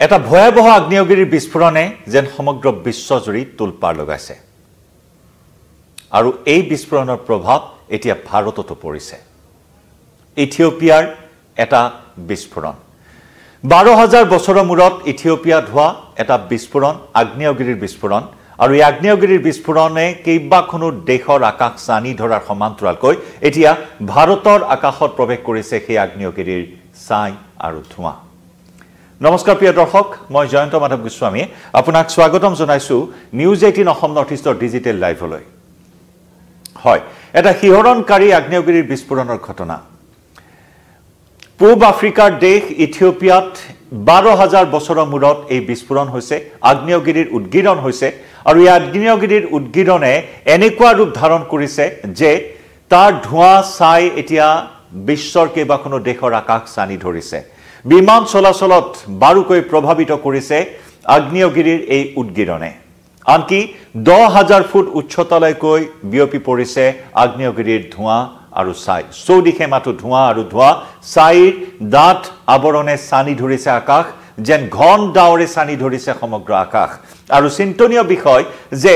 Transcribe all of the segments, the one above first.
এটা ভয়াবহ আগ্নেয়গিৰিৰ বিস্ফোৰণে যেন সমগ্ৰ বিশ্বজুৰি তোলপাৰ লগাইছে আৰু এই বিস্ফোৰণৰ প্ৰভাৱ এতিয়া ভাৰততো পৰিছে ইথিওপিয়াৰ এটা বিস্ফোৰণ 12000 বছৰৰ মূৰত ইথিওপিয়াত হোৱা এটা বিস্ফোৰণ আগ্নেয়গিৰিৰ বিস্ফোৰণ আৰু এই আগ্নেয়গিৰিৰ বিস্ফোৰণে কেইবাখনো দেশৰ আকাশ চানি ধৰাৰ সমান্তৰালকৈ এতিয়া ভাৰতৰ আকাশত প্ৰৱেশ কৰিছে সেই আগ্নেয়গিৰিৰ ছাই আৰু ধোঁৱা নমস্কাৰ প্ৰিয় দৰ্শক মই জয়ন্ত মাধৱ গোস্বামী আপোনাক স্বাগতম জনাইছো নিউজ 18 অসম নৰ্থ ইষ্টৰ ডিজিটেল লাইভলৈ হয় এটা হিহৰণকাৰী আগ্নেয়গিৰিৰ বিস্ফোৰণৰ ঘটনা পূব আফ্ৰিকাৰ দেশ ইথিওপিয়াত 12000 বছৰৰ মূৰত এই বিস্ফোৰণ হৈছে আগ্নেয়গিৰিৰ উদ্গীৰণ হৈছে আৰু এই আগ্নেয়গিৰিৰ উদ্গীৰণে এনেকুৱা ৰূপ ধাৰণ কৰিছে যে তাৰ ধোঁৱা ছাই এতিয়া বিশ্বৰ কেইবাখনো দেশৰ আকাশ চানি ধৰিছে বিমান চলাচলত বাৰুকৈ প্ৰভাৱিত কৰিছে আগ্নেয়গিৰিৰ এই উদ্গীৰণে আনকি 10000 ফুট উচ্চতালৈকৈ বিয়পি পৰিছে আগ্নেয়গিৰিৰ ধোঁৱা আৰু ছাই চৌদিশে মাথো ধোঁৱা আৰু ধোঁৱা ছাইৰ ডাঠ আৱৰণে চানি ধৰিছে আকাশ যেন ঘন ডাৱৰে চানি ধৰিছে সমগ্ৰ আকাশ আৰু চিন্তনীয় বিষয় যে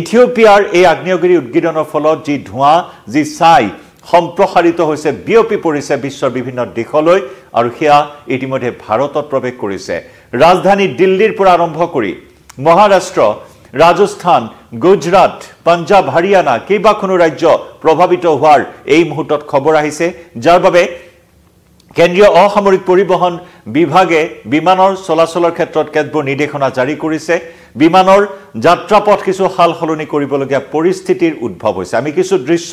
ইথিওপিয়াৰ এই আগ্নেয়গিৰি উদ্গীৰণৰ ফলত যি ধোঁৱা যি ছাই সম্প্ৰসাৰিত হৈছে বিয়পি পৰিছে বিশ্বৰ বিভিন্ন দিশলৈ আৰু সেয়া ইতিমধ্যে ভাৰতত প্ৰৱেশ কৰিছে ৰাজধানী দিল্লীৰ পৰা আৰম্ভ কৰি মহাৰাষ্ট্ৰ ৰাজস্থান গুজৰাট পঞ্জাব হাৰিয়ানা কেইবাখনো ৰাজ্য প্ৰভাৱিত হোৱাৰ এই মুহূৰ্তত খবৰ আহিছে যাৰ বাবে কেন্দ্ৰীয় অসামৰিক পৰিবহণ বিভাগে বিমানৰ চলাচলৰ ক্ষেত্ৰত কেতবোৰ নিৰ্দেশনা জাৰি কৰিছে বিমানৰ যাত্ৰাপথ কিছু হাল সলনি কৰিবলগীয়া পৰিস্থিতিৰ উদ্ভৱ হৈছে আমি কিছু দৃশ্য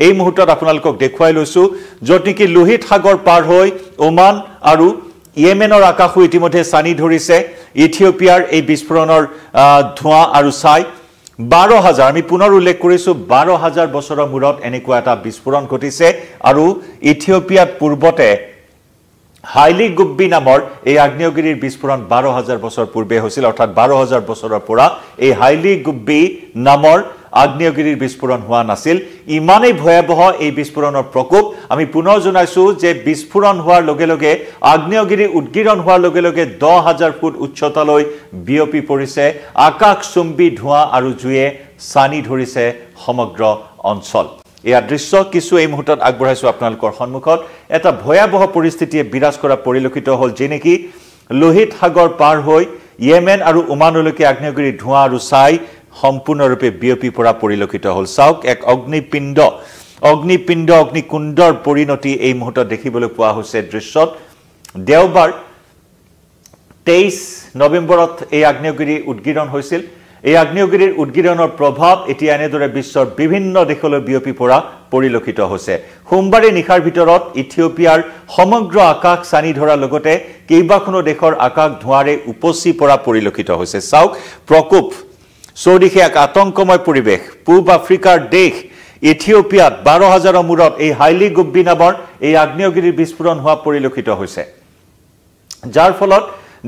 এই মুহূৰ্তত আপোনালোকক দেখুৱাই লৈছো য'ত নেকি লোহিত সাগৰ পাৰ হৈ ওমান আৰু ইয়েমেনৰ আকাশো ইতিমধ্যে চানি ধৰিছে ইথিওপিয়াৰ এই বিস্ফোৰণৰ ধোঁৱা আৰু ছাই 12000 আমি পুনৰ উল্লেখ কৰিছো 12000 বছৰৰ মূৰত এনেকুৱা এটা বিস্ফোৰণ ঘটিছে আৰু ইথিওপিয়াত পূৰ্বতে হাইলি গুব্বি নামৰ এই আগ্নেয়গিৰিৰ বিস্ফোৰণ 12000 বছৰ পূৰ্বে হৈছিল অৰ্থাৎ 12000 বছৰৰ পৰা এই হাইলি গুব্বি নামৰ আগ্নেয়গিৰিৰ বিস্ফোৰণ হোৱা নাছিল ইমানেই ভয়াবহ এই বিস্ফোৰণৰ প্ৰকোপ আমি পুনৰ জনাইছো যে বিস্ফোৰণ হোৱাৰ লগে লগে আগ্নেয়গিৰি উদ্গীৰণ হোৱাৰ লগে লগে 10000 ফুট উচ্চতালৈ বিয়পি পৰিছে আকাশ চুম্বি ধোঁৱা আৰু জুয়ে চানি ধৰিছে সমগ্ৰ অঞ্চল এয়া দৃশ্য কিছু এই মুহূৰ্তত আগবঢ়াইছো আপোনালোকৰ সন্মুখত এটা ভয়াবহ পৰিস্থিতিয়ে বিৰাজ কৰা পৰিলক্ষিত হ'ল যে নেকি লোহিত সাগৰ পাৰ হৈ ইয়েমেন আৰু ওমানলৈকে আগ্নেয়গিৰি ধোঁৱা আৰু ছাই সম্পূৰ্ণৰূপে বিয়পি পৰা পৰিলক্ষিত হ'ল চাওক এক অগ্নিকুণ্ডৰ পৰিণতি এই মুহূৰ্তত দেখিবলৈ পোৱা হৈছে দৃশ্যত দেওবাৰ 23 নৱেম্বৰত এই আগ্নেয়গিৰি উদ্গীৰণ হৈছিল এই আগ্নেয়গিৰিৰ উদ্গীৰণৰ প্ৰভাৱ এতিয়া এনেদৰে বিশ্বৰ বিভিন্ন দেশলৈ বিয়পি পৰা পৰিলক্ষিত হৈছে সোমবাৰে নিশাৰ ভিতৰত ইথিওপিয়াৰ সমগ্ৰ আকাশ চানি ধৰাৰ লগতে কেইবাখনো দেশৰ আকাশ ধোঁৱাৰে উপচি পৰা পৰিলক্ষিত হৈছে চাওক প্ৰকোপ চৌদিশে এক আতংকময় পৰিৱেশ পূব আফ্ৰিকাৰ দেশ ইথিওপিয়াত 12000 মূৰত এই হাইলি গুব্বি নামৰ এই আগ্নেয়গিৰিৰ বিস্ফোৰণ হোৱা পৰিলক্ষিত হৈছে যাৰ ফলত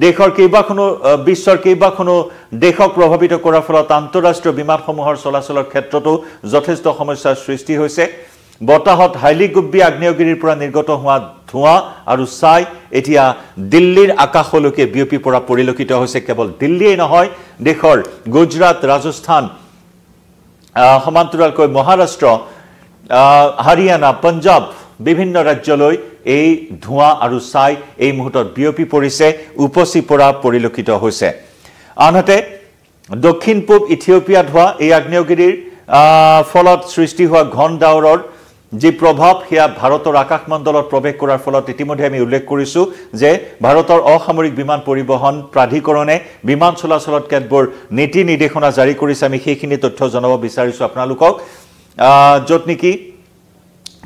দেশৰ কেইবাখনো বিশ্বৰ কেইবাখনো দেশক প্ৰভাৱিত কৰাৰ ফলত আন্তঃৰাষ্ট্ৰীয় বিমানসমূহৰ চলাচলৰ ক্ষেত্ৰতো যথেষ্ট সমস্যাৰ সৃষ্টি হৈছে বতাহত হাইলি গুব্বি আগ্নেয়গিৰিৰ পৰা নিৰ্গত হোৱা ধোঁৱা আৰু ছাই এতিয়া দিল্লীৰ আকাশলৈকে বিয়পি পৰা পৰিলক্ষিত হৈছে কেৱল দিল্লীয়ে নহয় দেশৰ গুজৰাট ৰাজস্থান সমান্তৰালকৈ মহাৰাষ্ট্ৰ হাৰিয়ানা পঞ্জাব বিভিন্ন ৰাজ্যলৈ এই ধোঁৱা আৰু ছাই এই মুহূৰ্তত বিয়পি পৰিছে উপচি পৰা পৰিলক্ষিত হৈছে আনহাতে দক্ষিণ পূব ইথিওপিয়াত হোৱা এই আগ্নেয়গিৰিৰ ফলত সৃষ্টি হোৱা ঘন ডাৱৰৰ যি প্ৰভাৱ সেয়া ভাৰতৰ আকাশমণ্ডলত প্ৰৱেশ কৰাৰ ফলত ইতিমধ্যে আমি উল্লেখ কৰিছো যে ভাৰতৰ অসামৰিক বিমান পৰিবহণ প্ৰাধিকৰণে বিমান চলাচলত কেতবোৰ নীতি নিৰ্দেশনা জাৰি কৰিছে আমি সেইখিনি তথ্য জনাব বিচাৰিছো আপোনালোকক য'ত নেকি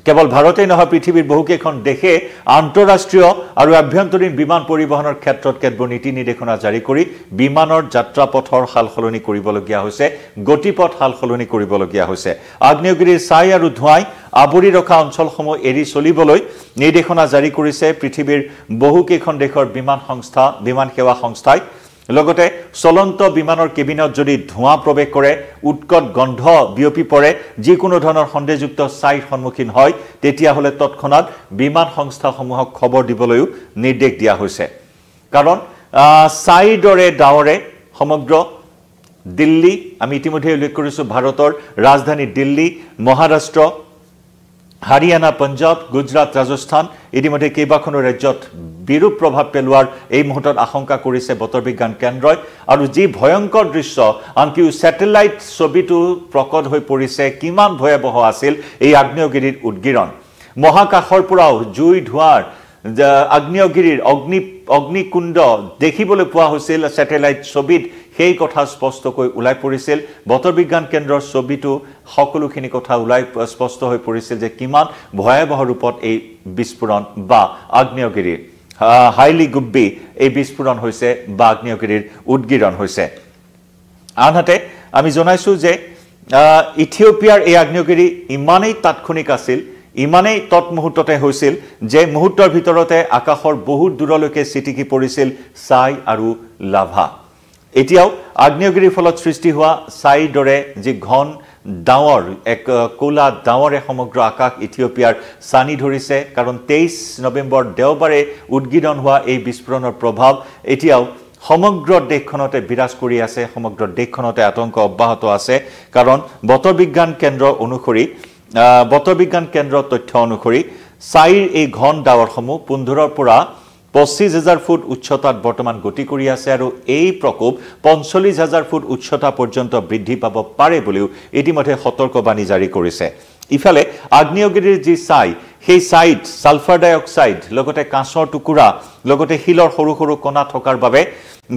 কেৱল ভাৰতেই নহয় পৃথিৱীৰ বহুকেইখন দেশে আন্তঃৰাষ্ট্ৰীয় আৰু আভ্যন্তৰীণ বিমান পৰিবহণৰ ক্ষেত্ৰত কেতবোৰ নীতি নিৰ্দেশনা জাৰি কৰি বিমানৰ যাত্ৰাপথৰ হাল সলনি কৰিবলগীয়া হৈছে গতিপথ হাল সলনি কৰিবলগীয়া হৈছে আগ্নেয়গিৰিৰ ছাই আৰু ধোঁৱাই আৱৰি ৰখা অঞ্চলসমূহ এৰি চলিবলৈ নিৰ্দেশনা জাৰি কৰিছে পৃথিৱীৰ বহুকেইখন দেশৰ বিমান সেৱা সংস্থাই লগতে চলন্ত বিমানৰ কেবিনত যদি ধোঁৱা প্ৰৱেশ কৰে উৎকট গন্ধ বিয়পি পৰে যিকোনো ধৰণৰ সন্দেহযুক্ত ছাইৰ সন্মুখীন হয় তেতিয়া হলে তৎক্ষণাত বিমান সংস্থাসমূহক খবৰ দিবলৈও নিৰ্দেশ দিয়া হৈছে কাৰণ ছাইৰ ডাৱৰে সমগ্ৰ দিল্লী আমি ইতিমধ্যে উল্লেখ কৰিছোঁ ভাৰতৰ ৰাজধানী দিল্লী মহাৰাষ্ট্ৰ হাৰিয়ানা পঞ্জাব গুজৰাট ৰাজস্থান ইতিমধ্যে কেইবাখনো ৰাজ্যত বিৰূপ প্ৰভাৱ পেলোৱাৰ এই মুহূৰ্তত আশংকা কৰিছে বতৰ বিজ্ঞান কেন্দ্ৰই আৰু যি ভয়ংকৰ দৃশ্য আনকি স্যাটেলাইট ছবিটো প্ৰকট হৈ পৰিছে কিমান ভয়াবহ আছিল এই আগ্নেয়গিৰিৰ উদ্গিৰণ মহাকাশৰ পৰাও জুই ধোঁৱাৰ আগ্নেয়গিৰিৰ অগ্নিকুণ্ড দেখিবলৈ পোৱা হৈছিল স্যাটেলাইট ছবিত সেই কথা স্পষ্টকৈ ওলাই পৰিছিল বতৰ বিজ্ঞান কেন্দ্ৰৰ ছবিটো সকলোখিনি কথা ওলাই স্পষ্ট হৈ পৰিছিল যে কিমান ভয়াবহ ৰূপত এই বিস্ফোৰণ বা আগ্নেয়গিৰিৰ হাইলি গুব্বি এই বিস্ফোৰণ হৈছে বা আগ্নেয়গিৰিৰ উদ্গিৰণ হৈছে আনহাতে আমি জনাইছো যে ইথিওপিয়াৰ এই আগ্নেয়গিৰি ইমানেই তাৎক্ষণিক আছিল ইমানেই তৎমুহূৰ্ততে হৈছিল যে মুহূৰ্তৰ ভিতৰতে আকাশৰ বহুত দূৰলৈকে চিটিকি পৰিছিল ছাই আৰু লাভা এতিয়াও আগ্নেয়গিৰিৰ ফলত সৃষ্টি হোৱা ছাইৰ দৰে যি ঘন ডাৱৰ এক কোলা ডাৱৰে সমগ্ৰ আকাশ ইথিওপিয়াৰ সানি ধৰিছে কাৰণ 23 নৱেম্বৰ দেওবাৰে উদ্গিৰণ হোৱা এই বিস্ফোৰণৰ প্ৰভাৱ এতিয়াও সমগ্ৰ দেশখনতে বিৰাজ কৰি আছে সমগ্ৰ দেশখনতে আতংক অব্যাহত আছে কাৰণ বতৰ বিজ্ঞান কেন্দ্ৰ অনুসৰি বতৰ বিজ্ঞান কেন্দ্ৰৰ তথ্য অনুসৰি ছাইৰ এই ঘন ডাৱৰসমূহ 15 পৰা 25,000 ফুট উচ্চতাত বৰ্তমান গতি কৰি আছে আৰু এই প্ৰকোপ 45,000 ফুট উচ্চতা পৰ্যন্ত বৃদ্ধি পাব পাৰে বুলিও ইতিমধ্যে সতৰ্কবাণী জাৰি কৰিছে ইফালে আগ্নেয়গিৰিৰ যি ছাই সেই ছাইত সালফাৰ ডাই অক্সাইড লগতে কাঁচৰ টুকুৰা লগতে শিলৰ সৰু সৰু কণা থকাৰ বাবে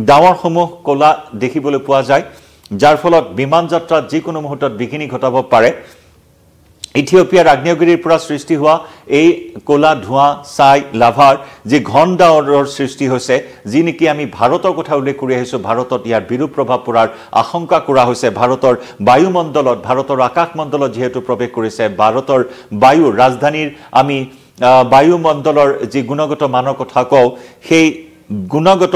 ডাৱৰসমূহ কলা দেখিবলৈ পোৱা যায় যাৰ ফলত বিমান যাত্ৰাত যিকোনো মুহূৰ্তত বিঘিনি ঘটাব পাৰে ইথিওপিয়াৰ আগ্নেয়গিৰিৰ পৰা সৃষ্টি হোৱা এই কোলা ধোঁৱা ছাই লাভাৰ যি ঘন ডাৱৰৰ সৃষ্টি হৈছে যি নেকি আমি ভাৰতৰ কথা উল্লেখ কৰি আহিছোঁ ভাৰতত ইয়াৰ বিৰূপ প্ৰভাৱ পৰাৰ আশংকা কৰা হৈছে ভাৰতৰ বায়ুমণ্ডলত ভাৰতৰ আকাশমণ্ডলত যেহেতু প্ৰৱেশ কৰিছে ভাৰতৰ বায়ুৰ ৰাজধানীৰ আমি বায়ুমণ্ডলৰ যি গুণগত মানৰ কথা কওঁ সেই গুণগত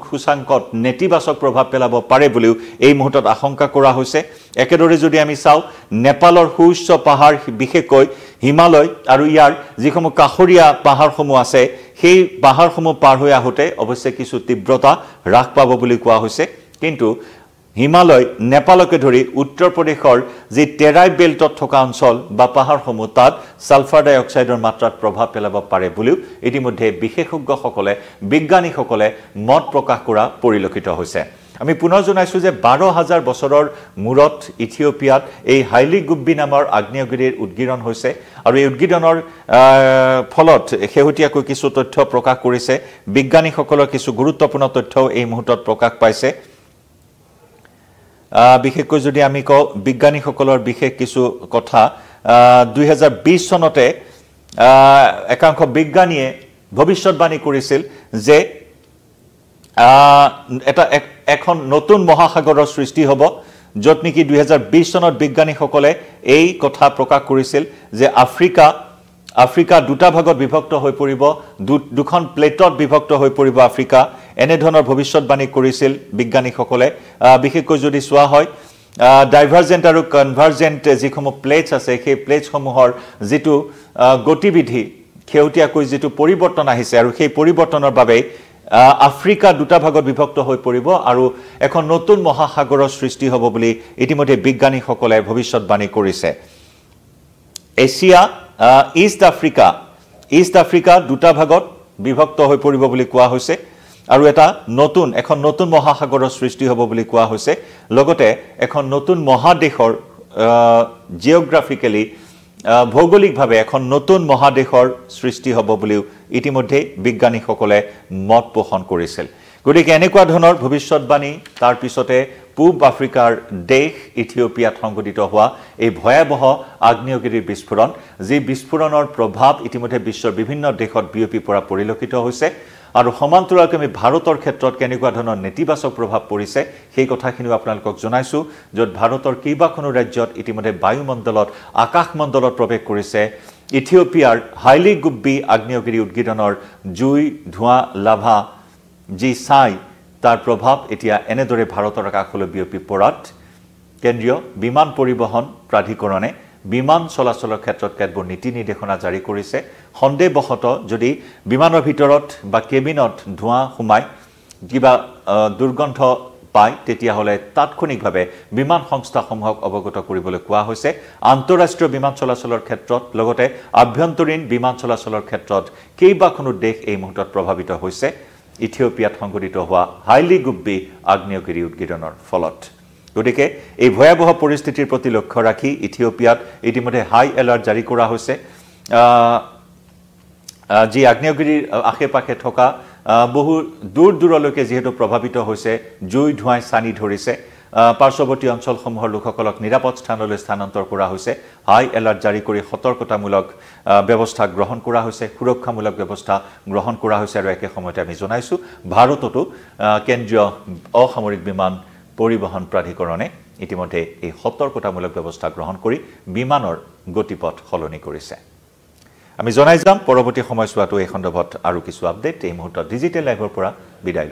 সূচাংকত নেতিবাচক প্ৰভাৱ পেলাব পাৰে বুলিও এই মুহূৰ্তত আশংকা কৰা হৈছে একেদৰে যদি আমি চাওঁ নেপালৰ সুউচ্চ পাহাৰ বিশেষকৈ হিমালয় আৰু ইয়াৰ যিসমূহ কাষৰীয়া পাহাৰসমূহ আছে সেই পাহাৰসমূহ পাৰ হৈ আহোঁতে অৱশ্যে কিছু তীব্ৰতা হ্ৰাস পাব বুলি কোৱা হৈছে কিন্তু হিমালয় নেপালকে ধৰি উত্তৰ প্ৰদেশৰ যি টেৰাই বেল্টত থকা অঞ্চল বা পাহাৰসমূহ তাত সালফাৰ ডাই অক্সাইডৰ মাত্ৰাত প্ৰভাৱ পেলাব পাৰে বুলিও ইতিমধ্যে বিশেষজ্ঞসকলে বিজ্ঞানীসকলে মত প্ৰকাশ কৰা পৰিলক্ষিত হৈছে আমি পুনৰ জনাইছো যে 12,000 বছৰৰ মূৰত ইথিওপিয়াত এই হাইলি গুব্বি নামৰ আগ্নেয়গিৰিৰ উদ্গিৰণ হৈছে আৰু এই উদ্গিৰণৰ ফলত শেহতীয়াকৈ কিছু তথ্য প্ৰকাশ কৰিছে বিজ্ঞানীসকলৰ কিছু গুৰুত্বপূৰ্ণ তথ্যও এই মুহূৰ্তত প্ৰকাশ পাইছে বিশেষকৈ যদি আমি কওঁ বিজ্ঞানীসকলৰ বিশেষ কিছু কথা 2020 চনতে একাংশ বিজ্ঞানীয়ে ভৱিষ্যৎবাণী কৰিছিল যে এখন নতুন মহাসাগৰৰ সৃষ্টি হ'ব য'ত নেকি 2020 চনত বিজ্ঞানীসকলে এই কথা প্ৰকাশ কৰিছিল যে আফ্ৰিকা দুটা ভাগত বিভক্ত হৈ পৰিব দুখন প্লেটত বিভক্ত হৈ পৰিব আফ্ৰিকা এনে ধৰণৰ ভৱিষ্যৎবাণী কৰিছিল বিজ্ঞানীসকলে বিশেষকৈ যদি চোৱা হয় ডাইভাৰজেন্ট আৰু কনভাৰজেন্ট যিসমূহ প্লেটছ আছে সেই প্লেটছসমূহৰ যিটো গতিবিধি খেউটিয়াকৈ যিটো পৰিৱৰ্তন আহিছে আৰু সেই পৰিৱৰ্তনৰ বাবে আফ্ৰিকা দুটা ভাগত বিভক্ত হৈ পৰিব আৰু এখন নতুন মহাসাগৰৰ সৃষ্টি হ'ব বুলি ইতিমধ্যে বিজ্ঞানীসকলে ভৱিষ্যৎবাণী কৰিছে এছিয়া ইষ্ট আফ্ৰিকা দুটা ভাগত বিভক্ত হৈ পৰিব বুলি কোৱা হৈছে আৰু এখন নতুন মহাসাগৰৰ সৃষ্টি হ'ব বুলি কোৱা হৈছে লগতে এখন নতুন মহাদেশৰ জিওগ্ৰাফিক্যালি ভৌগোলিকভাৱে এখন নতুন মহাদেশৰ সৃষ্টি হ'ব বুলিও ইতিমধ্যে বিজ্ঞানীসকলে মত পোষণ কৰিছিল গতিকে এনেকুৱা ধৰণৰ ভৱিষ্যৎবাণী তাৰ পিছতে পূব আফ্ৰিকাৰ দেশ ইথিওপিয়াত সংঘটিত হোৱা এই ভয়াবহ আগ্নেয়গিৰিৰ বিস্ফোৰণ যি বিস্ফোৰণৰ প্ৰভাৱ ইতিমধ্যে বিশ্বৰ বিভিন্ন দেশত বিয়পি পৰা পৰিলক্ষিত হৈছে আৰু সমান্তৰালকৈ আমি ভাৰতৰ ক্ষেত্ৰত কেনেকুৱা ধৰণৰ নেতিবাচক প্ৰভাৱ পৰিছে সেই কথাখিনিও আপোনালোকক জনাইছো য'ত ভাৰতৰ কেইবাখনো ৰাজ্যত ইতিমধ্যে বায়ুমণ্ডলত আকাশমণ্ডলত প্ৰৱেশ কৰিছে ইথিওপিয়াৰ হাইলি গুব্বি আগ্নেয়গিৰি উদ্গিৰণৰ জুই ধোঁৱা লাভা যি ছাই তাৰ প্ৰভাৱ এতিয়া এনেদৰে ভাৰতৰ আকাশলৈ বিয়পি পৰাত কেন্দ্ৰীয় বিমান পৰিবহণ প্ৰাধিকৰণে বিমান চলাচলৰ ক্ষেত্ৰত কেতবোৰ নীতি নিৰ্দেশনা জাৰি কৰিছে সন্দেহবশত যদি বিমানৰ ভিতৰত বা কেবিনত ধোঁৱা সোমায় কিবা দুৰ্গন্ধ পায় তেতিয়াহ'লে তাৎক্ষণিকভাৱে বিমান সংস্থাসমূহক অৱগত কৰিবলৈ কোৱা হৈছে আন্তঃৰাষ্ট্ৰীয় বিমান চলাচলৰ ক্ষেত্ৰত লগতে আভ্যন্তৰীণ বিমান চলাচলৰ ক্ষেত্ৰত কেইবাখনো দেশ এই মুহূৰ্তত প্ৰভাৱিত হৈছে ইথিওপিয়াত সংঘটিত হোৱা হাইলি গুব্বি আগ্নেয়গিৰি উদ্গীৰণৰ ফলত গতিকে এই ভয়াবহ পৰিস্থিতিৰ প্ৰতি লক্ষ্য ৰাখি ইথিওপিয়াত ইতিমধ্যে হাই এলাৰ্ট জাৰি কৰা হৈছে যি আগ্নেয়গিৰিৰ আশে-পাশে থকা বহু দূৰ দূৰলৈকে যেহেতু প্ৰভাৱিত হৈছে জুই ধুৱাই সানি ধৰিছে পাৰ্শ্বৱৰ্তী অঞ্চলসমূহৰ লোকসকলক নিৰাপদ স্থানলৈ স্থানান্তৰ কৰা হৈছে হাই এলাৰ্ট জাৰি কৰি সতৰ্কতামূলক ব্যৱস্থা গ্ৰহণ কৰা হৈছে সুৰক্ষামূলক ব্যৱস্থা গ্ৰহণ কৰা হৈছে আৰু একে সময়তে আমি জনাইছো ভাৰততো কেন্দ্ৰীয় অসামৰিক বিমান পৰিবহণ প্ৰাধিকৰণে ইতিমধ্যে এই সতৰ্কতামূলক ব্যৱস্থা গ্ৰহণ কৰি বিমানৰ গতিপথ সলনি কৰিছে আমি জনাই যাম পৰৱৰ্তী সময়ছোৱাটো এই সন্দৰ্ভত আৰু কিছু আপডেট এই মুহূৰ্তত ডিজিটেল লাইভৰ পৰা বিদায়